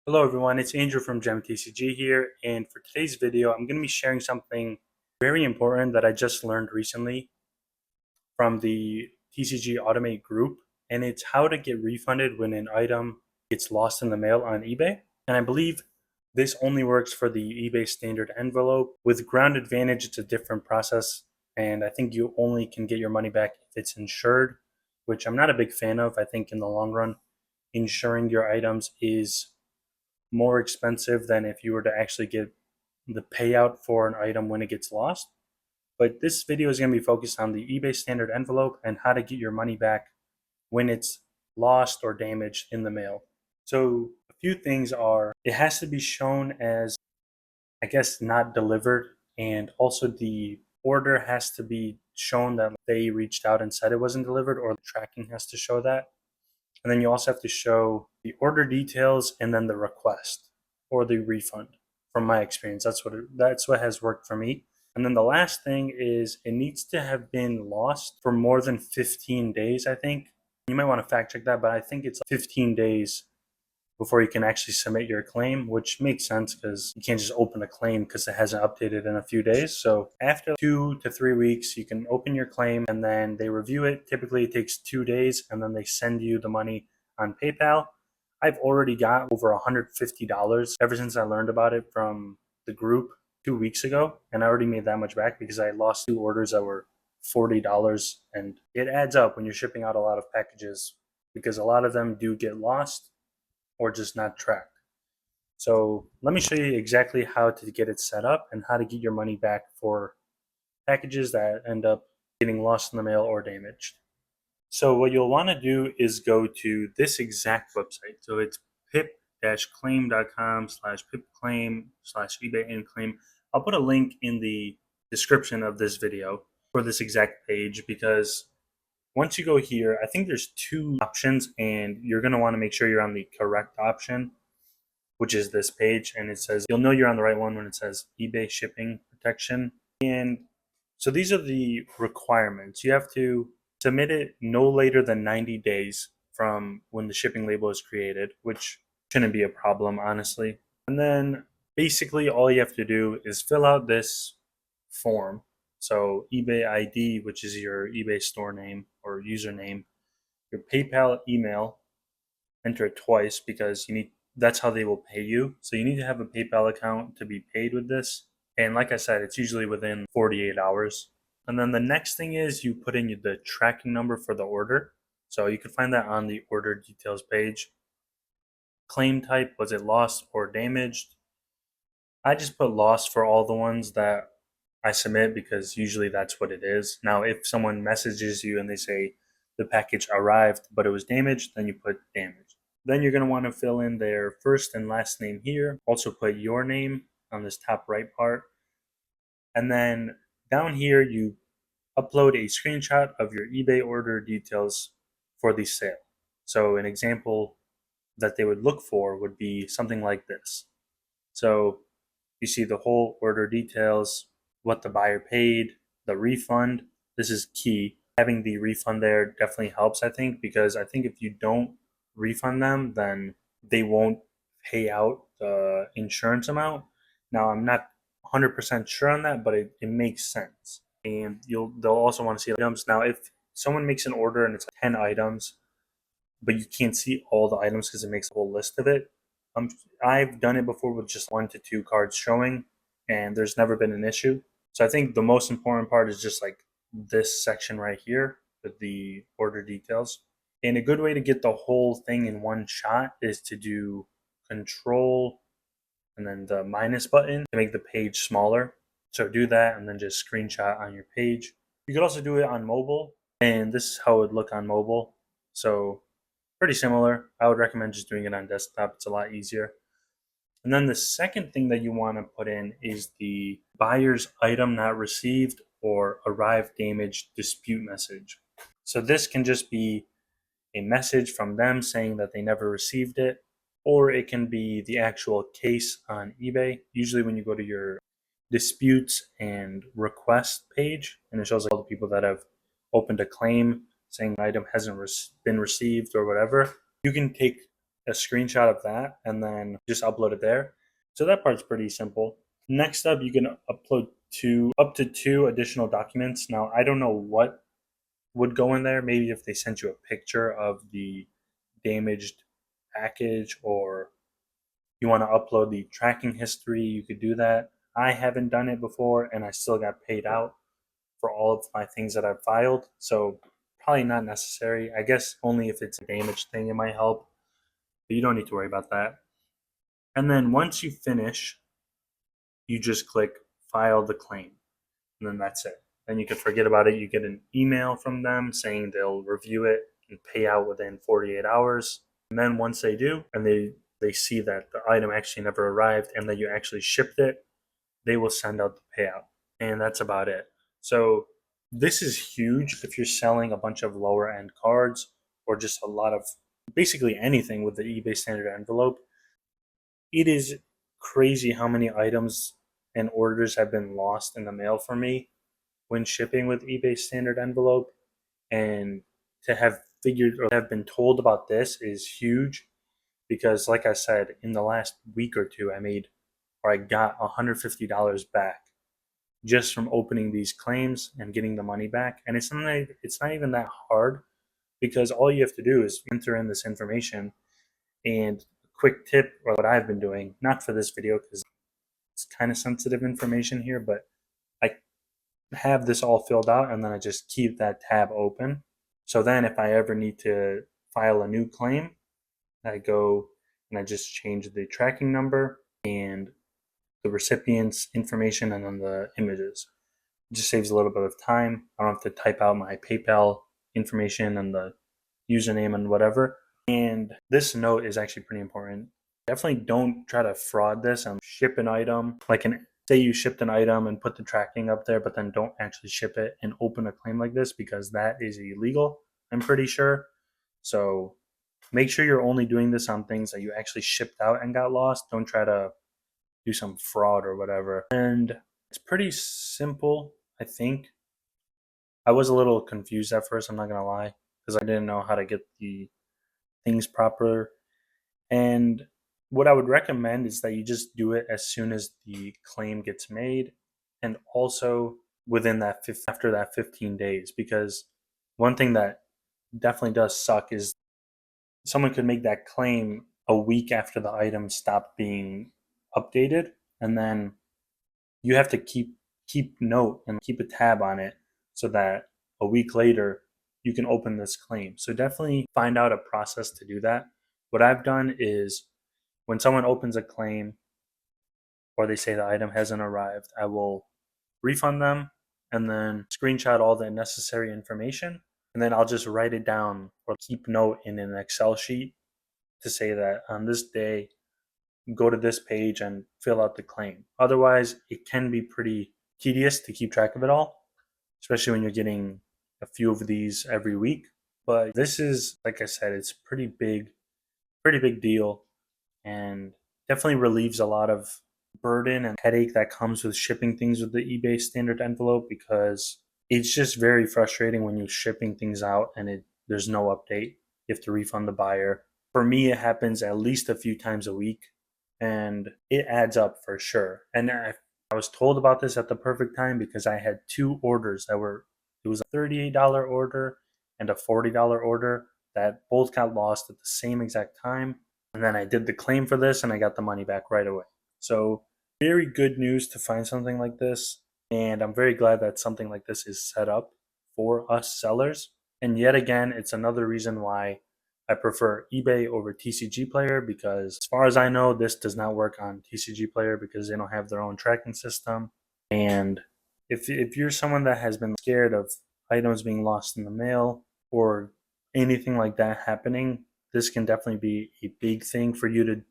Hello everyone, it's Andrew from GemTCG here, and for today's video, I'm going to be sharing something very important that I just learned recently from the TCG Automate group, and it's how to get refunded when an item gets lost in the mail on eBay. And I believe this only works for the eBay standard envelope. With Ground Advantage, it's a different process, and I think you only can get your money back if it's insured, which I'm not a big fan of. I think in the long run, insuring your items is more expensive than if you were to actually get the payout for an item when it gets lost. But this video is going to be focused on the eBay standard envelope and how to get your money back when it's lost or damaged in the mail. So a few things are it has to be shown as, I guess, not delivered, and also the order has to be shown that they reached out and said it wasn't delivered, or the tracking has to show that. And then you also have to show the order details and then the request or the refund. From my experience, that's what has worked for me. And then the last thing is it needs to have been lost for more than 15 days, I think. You might want to fact check that, but I think it's 15 days before you can actually submit your claim, which makes sense because you can't just open a claim because it hasn't updated in a few days. So after 2 to 3 weeks, you can open your claim and then they review it. Typically, it takes 2 days and then they send you the money on PayPal. I've already got over $150 ever since I learned about it from the group 2 weeks ago, and I already made that much back because I lost two orders that were $40, and it adds up when you're shipping out a lot of packages because a lot of them do get lost or just not tracked. So let me show you exactly how to get it set up and how to get your money back for packages that end up getting lost in the mail or damaged. So what you'll want to do is go to this exact website. So it's pip-claim.com/pipclaim/eBay and claim. I'll put a link in the description of this video for this exact page because once you go here, I think there's two options and you're going to want to make sure you're on the correct option, which is this page. And it says, you'll know you're on the right one when it says eBay shipping protection. And so these are the requirements. You have to submit it no later than 90 days from when the shipping label is created, which shouldn't be a problem, honestly. And then basically all you have to do is fill out this form. So eBay ID, which is your eBay store name or username, your PayPal email, enter it twice because that's how they will pay you. So you need to have a PayPal account to be paid with this. And like I said, it's usually within 48 hours. And then the next thing is you put in the tracking number for the order. So you can find that on the order details page. Claim type, was it lost or damaged? I just put lost for all the ones that I submit because usually that's what it is. Now, if someone messages you and they say the package arrived but it was damaged, then you put damaged. Then you're going to want to fill in their first and last name here. Also put your name on this top right part. And then down here, you upload a screenshot of your eBay order details for the sale. So an example that they would look for would be something like this. So you see the whole order details, what the buyer paid, the refund. This is key. Having the refund there definitely helps, I think, because I think if you don't refund them, then they won't pay out the insurance amount. Now, I'm not 100% sure on that, but it makes sense. And they'll also want to see items. Now, if someone makes an order and it's 10 items, but you can't see all the items because it makes a whole list of it. I've done it before with just 1 to 2 cards showing, and there's never been an issue. So I think the most important part is just like this section right here with the order details. And a good way to get the whole thing in one shot is to do control and then the minus button to make the page smaller. So do that and then just screenshot on your page. You could also do it on mobile, and this is how it would look on mobile. So pretty similar. I would recommend just doing it on desktop. It's a lot easier. And then the second thing that you want to put in is the buyer's item not received or arrived damaged dispute message. So this can just be a message from them saying that they never received it, or it can be the actual case on eBay. Usually when you go to your disputes and request page, and it shows like all the people that have opened a claim saying the item hasn't been received or whatever, you can take a screenshot of that and then just upload it there. So that part's pretty simple. Next up, you can upload up to 2 additional documents. Now, I don't know what would go in there. Maybe if they sent you a picture of the damaged package, or you want to upload the tracking history, you could do that. I haven't done it before and I still got paid out for all of my things that I've filed. So probably not necessary. I guess only if it's a damaged thing it might help, but you don't need to worry about that. And then once you finish, you just click file the claim, and then that's it. Then you can forget about it. You get an email from them saying they'll review it and pay out within 48 hours. And then once they do, and they see that the item actually never arrived and that you actually shipped it, they will send out the payout. And that's about it. So this is huge if you're selling a bunch of lower end cards or just a lot of basically anything with the eBay standard envelope. It is crazy how many items and orders have been lost in the mail for me when shipping with eBay standard envelope. And to have figured or have been told about this is huge, because like I said, in the last week or two I got $150 back just from opening these claims and getting the money back. And it's not even that hard, because all you have to do is enter in this information. And quick tip, or what I've been doing, not for this video because it's kind of sensitive information here, but I have this all filled out and then I just keep that tab open. So then if I ever need to file a new claim, I go and I just change the tracking number and the recipient's information and then the images. It just saves a little bit of time. I don't have to type out my PayPal information and the username and whatever. And this note is actually pretty important. Definitely don't try to fraud this and ship an item. Say you shipped an item and put the tracking up there, but then don't actually ship it and open a claim like this, because that is illegal, I'm pretty sure. So make sure you're only doing this on things that you actually shipped out and got lost. Don't try to do some fraud or whatever. And it's pretty simple, I think. I was a little confused at first, I'm not gonna lie, because I didn't know how to get the things proper. And what I would recommend is that you just do it as soon as the claim gets made, and also within after that 15 days, because one thing that definitely does suck is someone could make that claim a week after the item stopped being updated, and then you have to keep note and keep a tab on it so that a week later you can open this claim. So definitely find out a process to do that. What I've done is, when someone opens a claim or they say the item hasn't arrived, I will refund them and then screenshot all the necessary information. And then I'll just write it down or keep note in an Excel sheet to say that on this day, go to this page and fill out the claim. Otherwise, it can be pretty tedious to keep track of it all, especially when you're getting a few of these every week. But this is, like I said, it's pretty big deal, and definitely relieves a lot of burden and headache that comes with shipping things with the eBay standard envelope, because it's just very frustrating when you're shipping things out and there's no update. You have to refund the buyer. For me, it happens at least a few times a week, and it adds up for sure. And I was told about this at the perfect time, because I had 2 orders it was a $38 order and a $40 order that both got lost at the same exact time. And then I did the claim for this and I got the money back right away. So very good news to find something like this. And I'm very glad that something like this is set up for us sellers. And yet again, it's another reason why I prefer eBay over TCGPlayer, because as far as I know, this does not work on TCGPlayer because they don't have their own tracking system. And if you're someone that has been scared of items being lost in the mail or anything like that happening, this can definitely be a big thing for you to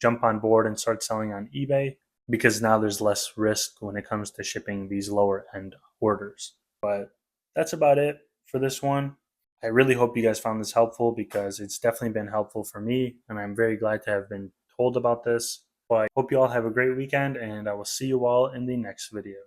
jump on board and start selling on eBay, because now there's less risk when it comes to shipping these lower end orders. But that's about it for this one. I really hope you guys found this helpful, because it's definitely been helpful for me, and I'm very glad to have been told about this. But I hope you all have a great weekend, and I will see you all in the next video.